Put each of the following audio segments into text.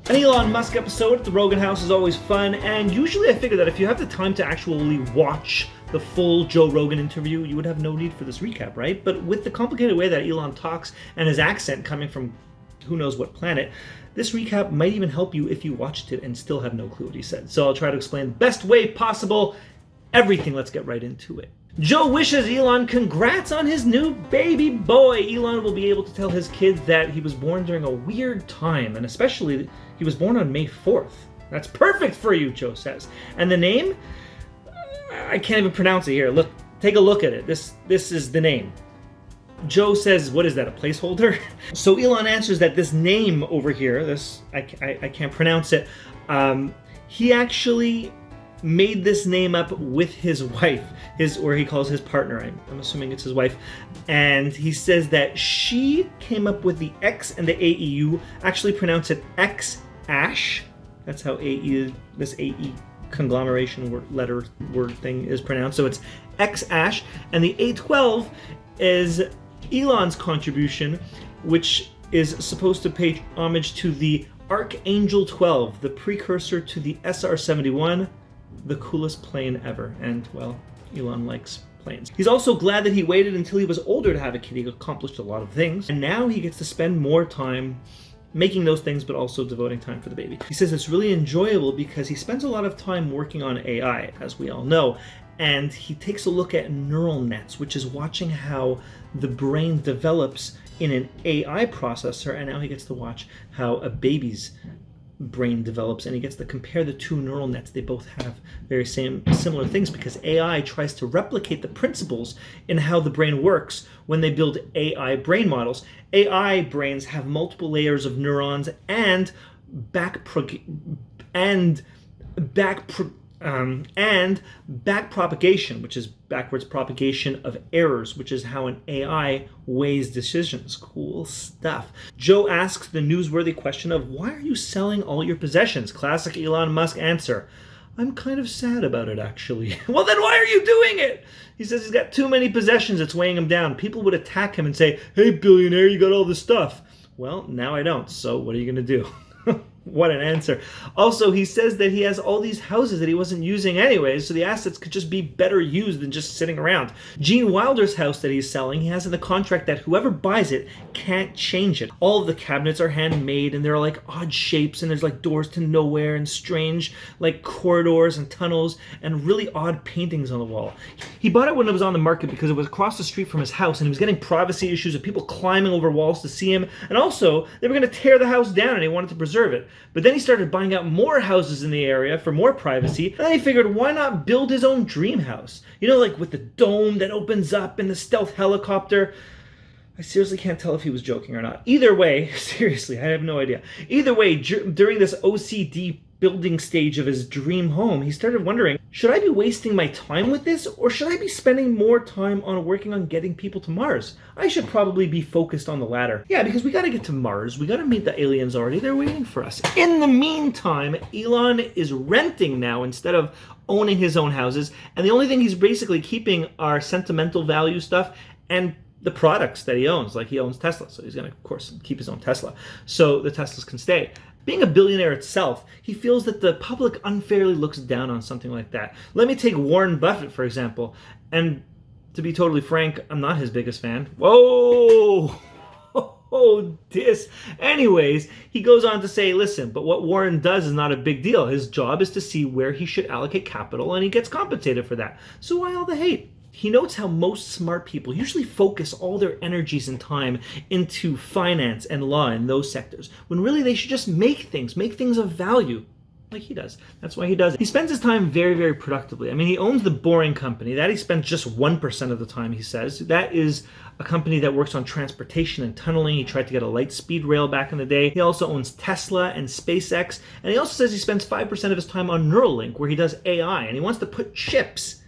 An Elon Musk episode at the Rogan House is always fun, and usually I figure that if you have the time to actually watch the full Joe Rogan interview, you would have no need for this recap, right? But with the complicated way that Elon talks and his accent coming from who knows what planet, this recap might even help you if you watched it and still have no clue what he said. So I'll try to explain the best way possible everything. Let's get right into it. Joe wishes Elon congrats on his new baby boy. Elon will be able to tell his kids that he was born during a weird time, and especially he was born on May 4th. That's perfect for you, Joe says. And the name? I can't even pronounce it here. Look, take a look at it. This is the name. Joe says, what is that, a placeholder? So Elon answers that this name over here, I can't pronounce it, he actually made this name up with his wife, or he calls his partner, I'm assuming it's his wife, and he says that she came up with the X and the AE. You actually pronounce it X-Ash. That's how this AE conglomeration word thing is pronounced. So it's X-Ash, and the A12 is Elon's contribution, which is supposed to pay homage to the Archangel 12, the precursor to the SR-71, the coolest plane ever. And, well, Elon likes planes. He's also glad that he waited until he was older to have a kid. He accomplished a lot of things, and now he gets to spend more time making those things, but also devoting time for the baby. He says it's really enjoyable because he spends a lot of time working on AI, as we all know, and he takes a look at neural nets, which is watching how the brain develops in an AI processor, and now he gets to watch how a baby's brain develops, and he gets to compare the two neural nets. They both have very similar things because AI tries to replicate the principles in how the brain works when they build AI brain models. AI brains have multiple layers of neurons and back propagation, which is backwards propagation of errors, which is how an AI weighs decisions. Cool stuff. Joe asks the newsworthy question of, why are you selling all your possessions? Classic Elon Musk answer, I'm kind of sad about it, actually. Well, then why are you doing it? He says he's got too many possessions, it's weighing him down. People would attack him and say, hey, billionaire, you got all this stuff. Well, now I don't, so what are you gonna do? What an answer. Also, he says that he has all these houses that he wasn't using anyways, so the assets could just be better used than just sitting around. Gene Wilder's house that he's selling, he has in the contract that whoever buys it can't change it. All of the cabinets are handmade, and they're like odd shapes, and there's like doors to nowhere, and strange like corridors and tunnels, and really odd paintings on the wall. He bought it when it was on the market because it was across the street from his house, and he was getting privacy issues of people climbing over walls to see him, and also they were going to tear the house down, and he wanted to preserve it. But then he started buying out more houses in the area for more privacy, and then he figured, why not build his own dream house? You know, like with the dome that opens up and the stealth helicopter. I seriously can't tell if he was joking or not. Either way, seriously, I have no idea. Either way, during this OCD building stage of his dream home, he started wondering, should I be wasting my time with this, or should I be spending more time on working on getting people to Mars? I should probably be focused on the latter. Yeah, because we gotta get to Mars. We gotta meet the aliens already. They're waiting for us. In the meantime, Elon is renting now instead of owning his own houses, and the only thing he's basically keeping are sentimental value stuff and the products that he owns. Like, he owns Tesla, so he's gonna, of course, keep his own Tesla, so the Teslas can stay. Being a billionaire itself, he feels that the public unfairly looks down on something like that. Let me take Warren Buffett, for example, and to be totally frank, I'm not his biggest fan. Whoa! Oh, this. Anyways, he goes on to say, listen, but what Warren does is not a big deal. His job is to see where he should allocate capital, and he gets compensated for that. So why all the hate? He notes how most smart people usually focus all their energies and time into finance and law in those sectors, when really they should just make things of value, like he does. That's why he does it. He spends his time very, very productively. I mean, he owns the Boring Company. That he spends just 1% of the time, he says. That is a company that works on transportation and tunneling. He tried to get a light speed rail back in the day. He also owns Tesla and SpaceX. And he also says he spends 5% of his time on Neurolink, where he does AI. And he wants to put chips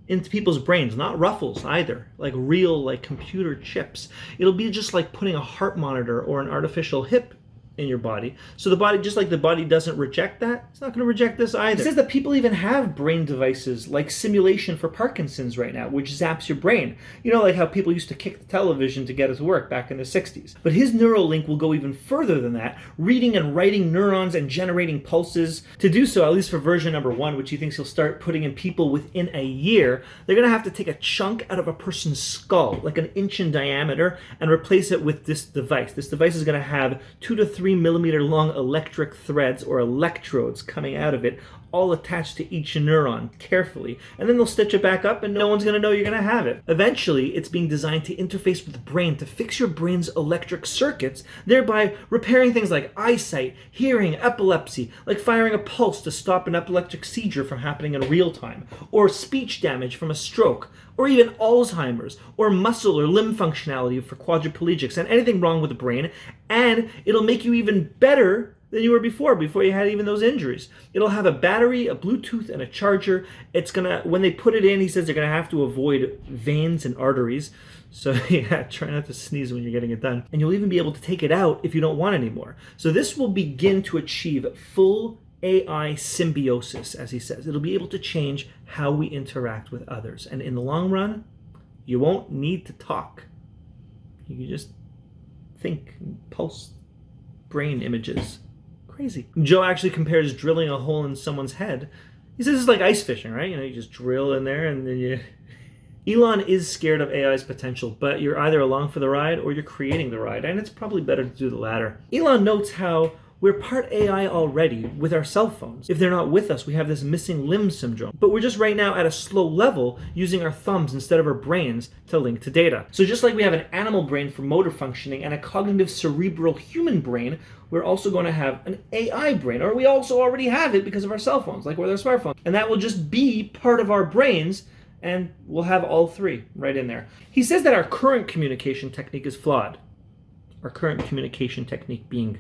into people's brains, not ruffles either, like real, like computer chips. It'll be just like putting a heart monitor or an artificial hip in your body. So the body, just like the body doesn't reject that, it's not going to reject this either. It says that people even have brain devices like simulation for Parkinson's right now, which zaps your brain. You know, like how people used to kick the television to get it to work back in the 60s. But his Neurolink will go even further than that, reading and writing neurons and generating pulses. To do so, at least for version number 1, which he thinks he'll start putting in people within a year, they're going to have to take a chunk out of a person's skull, like an inch in diameter, and replace it with this device. This device is going to have 2 to 3 millimeter long electric threads or electrodes coming out of it, all attached to each neuron carefully, and then they'll stitch it back up and no one's going to know you're going to have it. Eventually, it's being designed to interface with the brain to fix your brain's electric circuits, thereby repairing things like eyesight, hearing, epilepsy, like firing a pulse to stop an epileptic seizure from happening in real time, or speech damage from a stroke, or even Alzheimer's, or muscle or limb functionality for quadriplegics, and anything wrong with the brain, and it'll make you even better than you were before you had even those injuries. It'll have a battery, a Bluetooth, and a charger. It's gonna, when they put it in, he says they're gonna have to avoid veins and arteries. So yeah, try not to sneeze when you're getting it done. And you'll even be able to take it out if you don't want anymore. So this will begin to achieve full AI symbiosis, as he says. It'll be able to change how we interact with others. And in the long run, you won't need to talk. You can just think and pulse brain images. Crazy. Joe actually compares drilling a hole in someone's head. He says it's like ice fishing, right? You know, you just drill in there and then you... Elon is scared of AI's potential, but you're either along for the ride or you're creating the ride, and it's probably better to do the latter. Elon notes how we're part AI already with our cell phones. If they're not with us, we have this missing limb syndrome. But we're just right now at a slow level using our thumbs instead of our brains to link to data. So just like we have an animal brain for motor functioning and a cognitive cerebral human brain, we're also going to have an AI brain, or we also already have it because of our cell phones, like with our smartphones. And that will just be part of our brains, and we'll have all three right in there. He says that our current communication technique is flawed. Our current communication technique being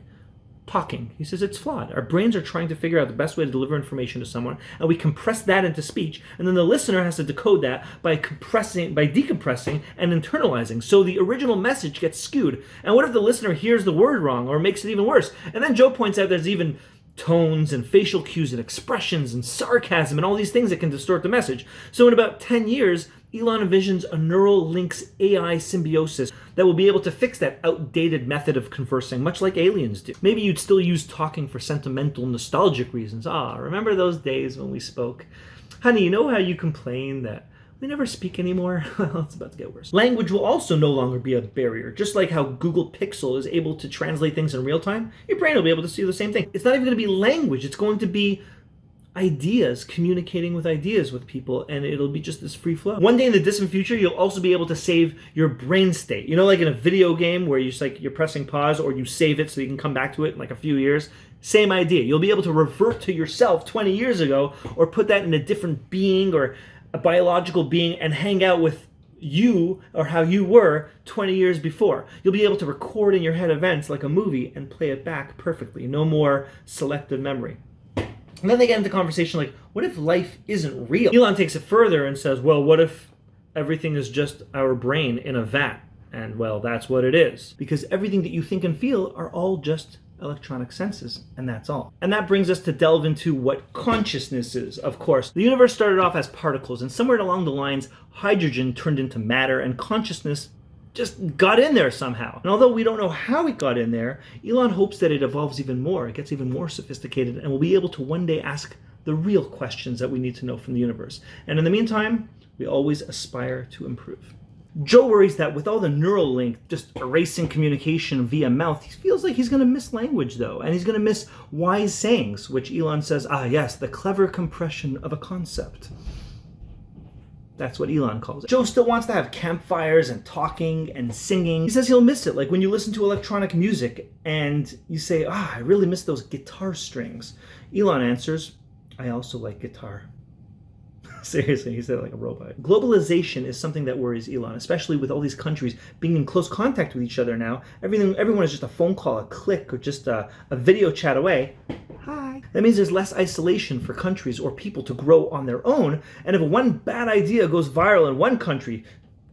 talking. He says it's flawed. Our brains are trying to figure out the best way to deliver information to someone, and we compress that into speech, and then the listener has to decode that by decompressing and internalizing. So the original message gets skewed. And what if the listener hears the word wrong or makes it even worse? And then Joe points out there's even tones and facial cues and expressions and sarcasm and all these things that can distort the message. So in about 10 years, Elon envisions a Neuralink's AI symbiosis that will be able to fix that outdated method of conversing, much like aliens do. Maybe you'd still use talking for sentimental, nostalgic reasons. Remember those days when we spoke? Honey, you know how you complain that we never speak anymore? Well, it's about to get worse. Language will also no longer be a barrier. Just like how Google Pixel is able to translate things in real time, your brain will be able to see the same thing. It's not even going to be language. It's going to be ideas, communicating with ideas with people, and it'll be just this free flow. One day in the distant future, you'll also be able to save your brain state. You know, like in a video game where you're pressing pause, or you save it so you can come back to it in like a few years. Same idea. You'll be able to revert to yourself 20 years ago, or put that in a different being or a biological being and hang out with you or how you were 20 years before. You'll be able to record in your head events like a movie and play it back perfectly. No more selective memory. And then they get into conversation like, what if life isn't real? Elon takes it further and says, well, what if everything is just our brain in a vat? And well, that's what it is. Because everything that you think and feel are all just electronic senses, and that's all. And that brings us to delve into what consciousness is. Of course, the universe started off as particles, and somewhere along the lines, hydrogen turned into matter, and consciousness just got in there somehow. And although we don't know how it got in there, Elon hopes that it evolves even more, it gets even more sophisticated, and we'll be able to one day ask the real questions that we need to know from the universe. And in the meantime, we always aspire to improve. Joe worries that with all the Neuralink just erasing communication via mouth, he feels like he's going to miss language, though, and he's going to miss wise sayings, which Elon says, yes, the clever compression of a concept. That's what Elon calls it. Joe still wants to have campfires and talking and singing. He says he'll miss it, like when you listen to electronic music and you say, I really miss those guitar strings. Elon answers, I also like guitar. Seriously, he said it like a robot. Globalization is something that worries Elon, especially with all these countries being in close contact with each other now. Everyone is just a phone call, a click, or just a video chat away. Hi. That means there's less isolation for countries or people to grow on their own, and if one bad idea goes viral in one country,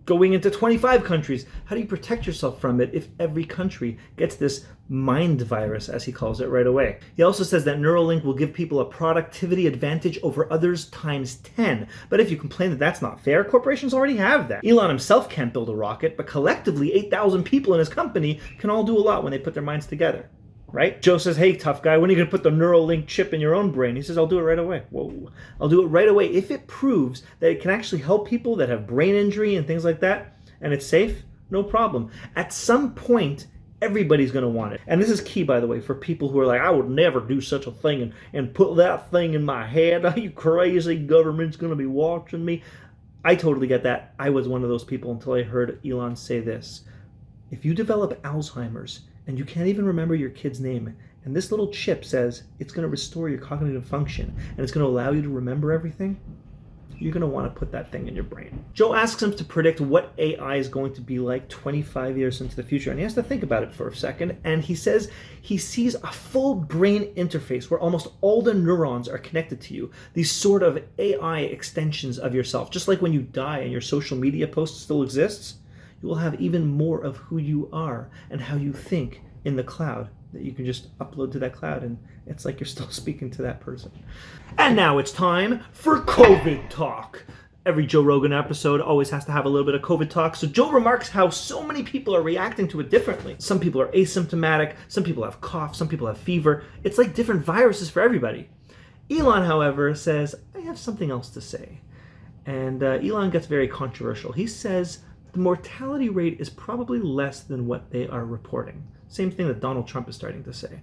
going into 25 countries. How do you protect yourself from it if every country gets this mind virus, as he calls it, right away? He also says that Neuralink will give people a productivity advantage over others times 10. But if you complain that that's not fair, corporations already have that. Elon himself can't build a rocket, but collectively 8,000 people in his company can all do a lot when they put their minds together. Right? Joe says, hey, tough guy, when are you going to put the Neuralink chip in your own brain? He says, I'll do it right away. Whoa. I'll do it right away if it proves that it can actually help people that have brain injury and things like that, and it's safe, no problem. At some point, everybody's going to want it. And this is key, by the way, for people who are like, I would never do such a thing and put that thing in my head. Are you crazy? Government's going to be watching me. I totally get that. I was one of those people until I heard Elon say this. If you develop Alzheimer's, and you can't even remember your kid's name, and this little chip says it's going to restore your cognitive function, and it's going to allow you to remember everything, you're going to want to put that thing in your brain. Joe asks him to predict what AI is going to be like 25 years into the future, and he has to think about it for a second, and he says he sees a full brain interface where almost all the neurons are connected to you, these sort of AI extensions of yourself. Just like when you die and your social media post still exists, you will have even more of who you are and how you think in the cloud that you can just upload to that cloud, and it's like you're still speaking to that person. And now it's time for COVID talk. Every Joe Rogan episode always has to have a little bit of COVID talk, so Joe remarks how so many people are reacting to it differently. Some people are asymptomatic, some people have cough, some people have fever. It's like different viruses for everybody. Elon, however, says, I have something else to say. And Elon gets very controversial. He says the mortality rate is probably less than what they are reporting. Same thing that Donald Trump is starting to say.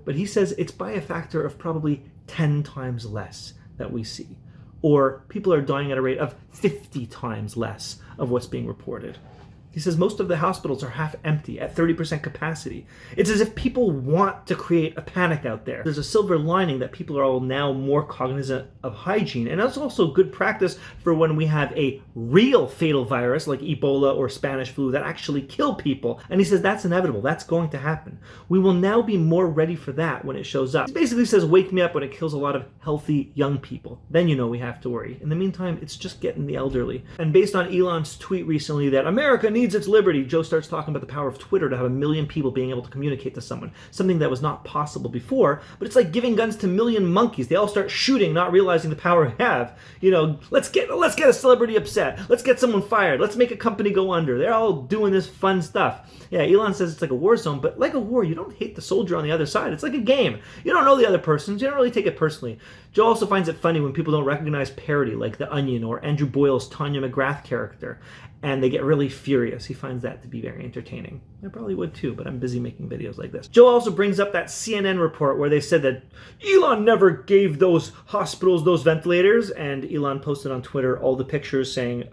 But he says it's by a factor of probably 10 times less that we see. Or people are dying at a rate of 50 times less of what's being reported. He says most of the hospitals are half empty at 30% capacity. It's as if people want to create a panic out there. There's a silver lining that people are all now more cognizant of hygiene. And that's also good practice for when we have a real fatal virus like Ebola or Spanish flu that actually kill people. And he says that's inevitable. That's going to happen. We will now be more ready for that when it shows up. He basically says, wake me up when it kills a lot of healthy young people. Then you know we have to worry. In the meantime, it's just getting the elderly. And based on Elon's tweet recently that America needs its liberty, Joe starts talking about the power of Twitter to have 1 million people being able to communicate to someone, something that was not possible before. But it's like giving guns to 1 million monkeys. They all start shooting, not realizing the power they have. You know, let's get a celebrity upset. Let's get someone fired. Let's make a company go under. They're all doing this fun stuff. Yeah, Elon says it's like a war zone, but like a war, you don't hate the soldier on the other side. It's like a game. You don't know the other person. You don't really take it personally. Joe also finds it funny when people don't recognize parody, like The Onion or Andrew Boyle's Tanya McGrath character, and they get really furious. He finds that to be very entertaining. I probably would too, but I'm busy making videos like this. Joe also brings up that CNN report where they said that Elon never gave those hospitals those ventilators, and Elon posted on Twitter all the pictures saying,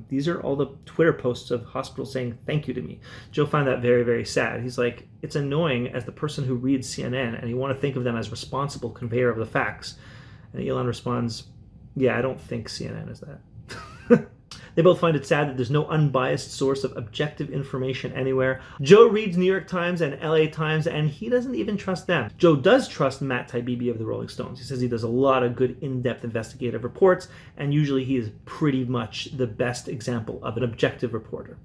these are all the Twitter posts of hospitals saying thank you to me. Joe found that very, very sad. He's like, it's annoying as the person who reads CNN, and you want to think of them as responsible conveyor of the facts. And Elon responds, yeah, I don't think CNN is that. They both find it sad that there's no unbiased source of objective information anywhere. Joe reads New York Times and LA Times, and he doesn't even trust them. Joe does trust Matt Taibbi of the Rolling Stones. He says he does a lot of good in-depth investigative reports, and usually he is pretty much the best example of an objective reporter.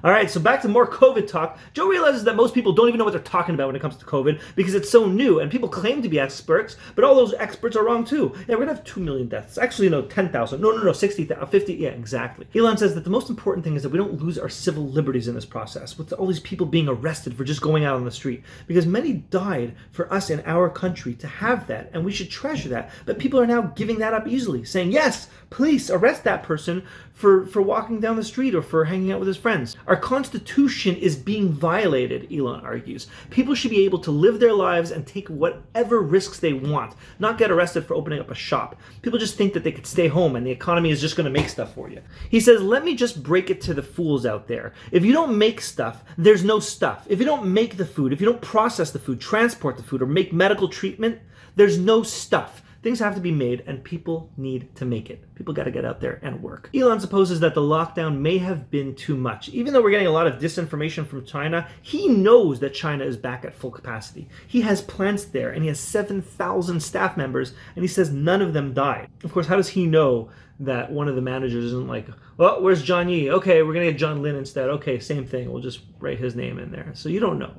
All right, so back to more COVID talk. Joe realizes that most people don't even know what they're talking about when it comes to COVID because it's so new, and people claim to be experts, but all those experts are wrong too. Yeah, we're gonna have 2 million deaths. Actually, no, 10,000. No, 60,000, 50, yeah, exactly. Elon says that the most important thing is that we don't lose our civil liberties in this process with all these people being arrested for just going out on the street, because many died for us in our country to have that, and we should treasure that. But people are now giving that up easily, saying, yes, police, arrest that person for walking down the street or for hanging out with his friends. Our Constitution is being violated, Elon argues. People should be able to live their lives and take whatever risks they want, not get arrested for opening up a shop. People just think that they could stay home and the economy is just going to make stuff for you. He says, let me just break it to the fools out there. If you don't make stuff, there's no stuff. If you don't make the food, if you don't process the food, transport the food, or make medical treatment, there's no stuff. Things have to be made, and people need to make it. People got to get out there and work. Elon supposes that the lockdown may have been too much. Even though we're getting a lot of disinformation from China, he knows that China is back at full capacity. He has plants there, and he has 7,000 staff members, and he says none of them died. Of course, how does he know that one of the managers isn't like, oh, where's John Yi? Okay, we're going to get John Lin instead. Okay, same thing. We'll just write his name in there. So you don't know.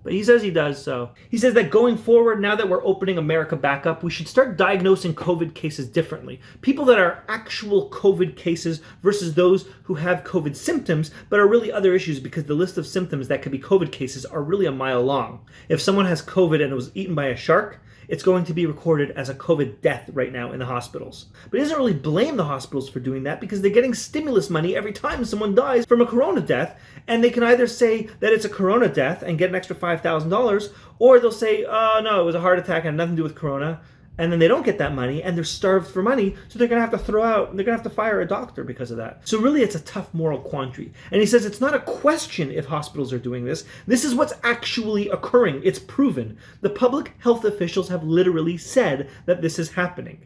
But he says he does, so. He says that going forward, now that we're opening America back up, we should start diagnosing COVID cases differently. People that are actual COVID cases versus those who have COVID symptoms, but are really other issues, because the list of symptoms that could be COVID cases are really a mile long. If someone has COVID and was eaten by a shark, it's going to be recorded as a COVID death right now in the hospitals. But he doesn't really blame the hospitals for doing that, because they're getting stimulus money every time someone dies from a corona death, and they can either say that it's a corona death and get an extra $5,000, or they'll say, oh no, it was a heart attack and had nothing to do with corona, and then they don't get that money, and they're starved for money, so they're going to have to fire a doctor because of that. So really, it's a tough moral quandary. And he says it's not a question if hospitals are doing this. This is what's actually occurring. It's proven. The public health officials have literally said that this is happening.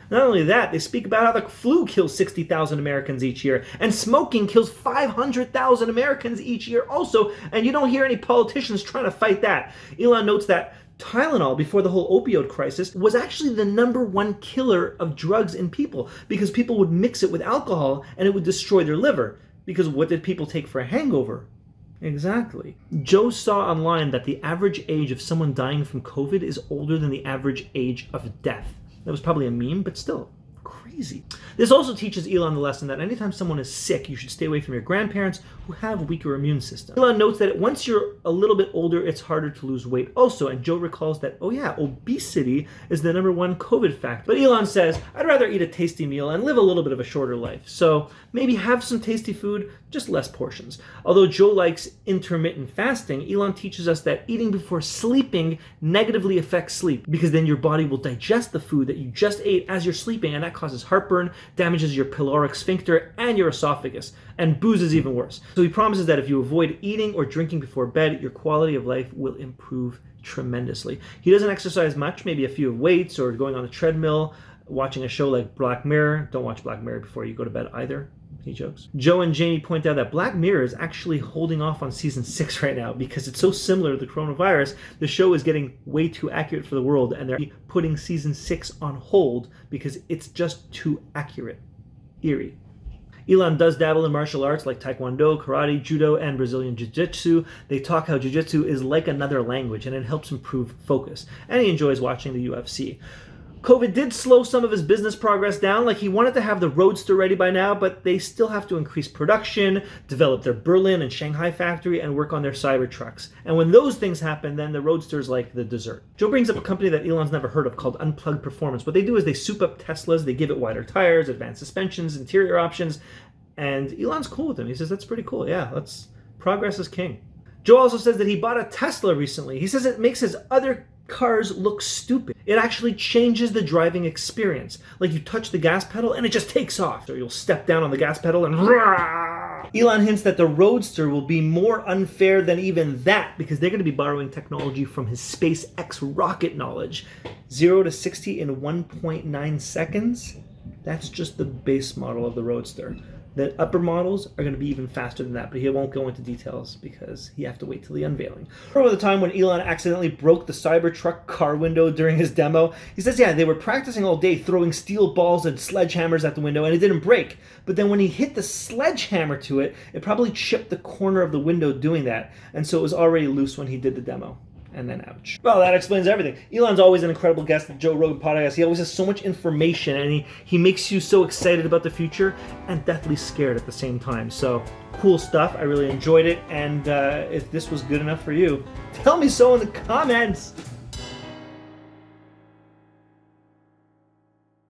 Not only that, they speak about how the flu kills 60,000 Americans each year, and smoking kills 500,000 Americans each year also, and you don't hear any politicians trying to fight that. Elon notes that Tylenol, before the whole opioid crisis, was actually the #1 killer of drugs in people, because people would mix it with alcohol and it would destroy their liver. Because what did people take for a hangover? Exactly. Joe saw online that the average age of someone dying from COVID is older than the average age of death. That was probably a meme, but still crazy. This also teaches Elon the lesson that anytime someone is sick, you should stay away from your grandparents who have a weaker immune system. Elon notes that once you're a little bit older, it's harder to lose weight also, and Joe recalls that, oh yeah, obesity is the #1 COVID factor. But Elon says, I'd rather eat a tasty meal and live a little bit of a shorter life. So maybe have some tasty food, just less portions. Although Joe likes intermittent fasting, Elon teaches us that eating before sleeping negatively affects sleep, because then your body will digest the food that you just ate as you're sleeping, and that causes heartburn, damages your pyloric sphincter and your esophagus, and booze is even worse. So he promises that if you avoid eating or drinking before bed, your quality of life will improve tremendously. He doesn't exercise much, maybe a few weights or going on the treadmill, watching a show like Black Mirror. Don't watch Black Mirror before you go to bed either. He jokes. Joe and Jamie point out that Black Mirror is actually holding off on season 6 right now because it's so similar to the coronavirus. The show is getting way too accurate for the world, and they're putting season 6 on hold because it's just too accurate. Eerie. Elon does dabble in martial arts like Taekwondo, Karate, Judo, and Brazilian Jiu-Jitsu. They talk how Jiu-Jitsu is like another language and it helps improve focus. And he enjoys watching the UFC. COVID did slow some of his business progress down. Like, he wanted to have the Roadster ready by now, but they still have to increase production, develop their Berlin and Shanghai factory, and work on their Cybertrucks. And when those things happen, then the Roadster's like the dessert. Joe brings up a company that Elon's never heard of called Unplugged Performance. What they do is they soup up Teslas, they give it wider tires, advanced suspensions, interior options, and Elon's cool with them. He says, that's pretty cool. Yeah, progress is king. Joe also says that he bought a Tesla recently. He says it makes his other cars look stupid. It actually changes the driving experience. Like, you touch the gas pedal and it just takes off. So you'll step down on the gas pedal and rah! Elon hints that the Roadster will be more unfair than even that, because they're going to be borrowing technology from his SpaceX rocket knowledge. 0 to 60 in 1.9 seconds. That's just the base model of the Roadster. The upper models are going to be even faster than that, but he won't go into details because you have to wait till the unveiling. Remember the time when Elon accidentally broke the Cybertruck car window during his demo? He says, yeah, they were practicing all day throwing steel balls and sledgehammers at the window, and it didn't break. But then when he hit the sledgehammer to it, it probably chipped the corner of the window doing that, and so it was already loose when he did the demo. And then ouch. Well, that explains everything. Elon's always an incredible guest at the Joe Rogan podcast. He always has so much information, and he makes you so excited about the future and deathly scared at the same time. So, cool stuff. I really enjoyed it. And if this was good enough for you, tell me so in the comments.